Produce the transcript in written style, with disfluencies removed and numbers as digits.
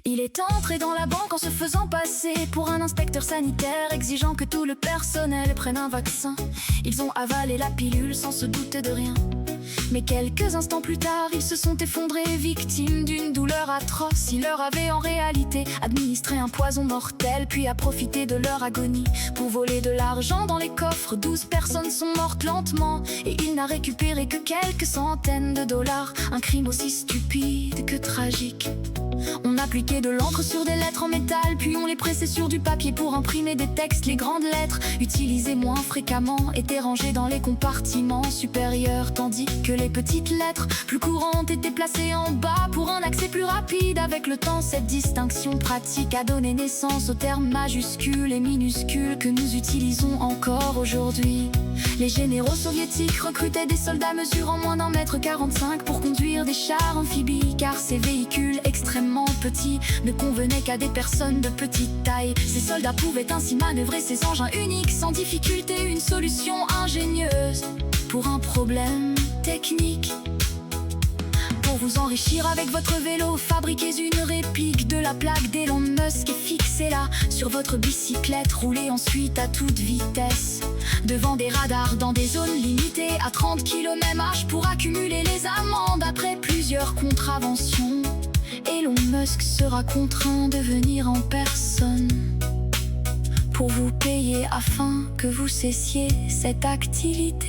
Il est entré dans la banque en se faisant passer pour un inspecteur sanitaire, exigeant que tout le personnel prenne un vaccin. Ils ont avalé la pilule sans se douter de rien. Mais quelques instants plus tard, ils se sont effondrés, victimes d'une douleur atroce. Ils leur avaient en réalité administré un poison mortel, puis a profité de leur agonie pour voler de l'argent dans les coffres. 12 personnes sont mortes lentement, et il n'a récupéré que quelques centaines de dollars. Un crime aussi stupide que tragique. On appliquait de l'encre sur des lettres en métal, puis on les pressait sur du papier pour imprimer des textes. Les grandes lettres, utilisées moins fréquemment, étaient rangées dans les compartiments supérieurs, tandis que les petites lettres, plus courantes, étaient placées en bas pour un accès plus rapide. Avec le temps, cette distinction pratique a donné naissance aux termes majuscules et minuscules que nous utilisons encore aujourd'hui. Les généraux soviétiques recrutaient des soldats mesurant moins d'1,45 m pour conduire des chars amphibies, car ces véhicules extrêmement petits ne convenaient qu'à des personnes de petite taille. Ces soldats pouvaient ainsi manœuvrer ces engins uniques sans difficulté, une solution ingénieuse pour un problème technique. Pour vous enrichir avec votre vélo, fabriquez une réplique de la plaque d'Elon Musk et fixez-la sur votre bicyclette. Roulez ensuite à toute vitesse devant des radars dans des zones limitées à 30 km/h pour accumuler les amendes. Après plusieurs contraventions, Elon Musk sera contraint de venir en personne pour vous payer afin que vous cessiez cette activité.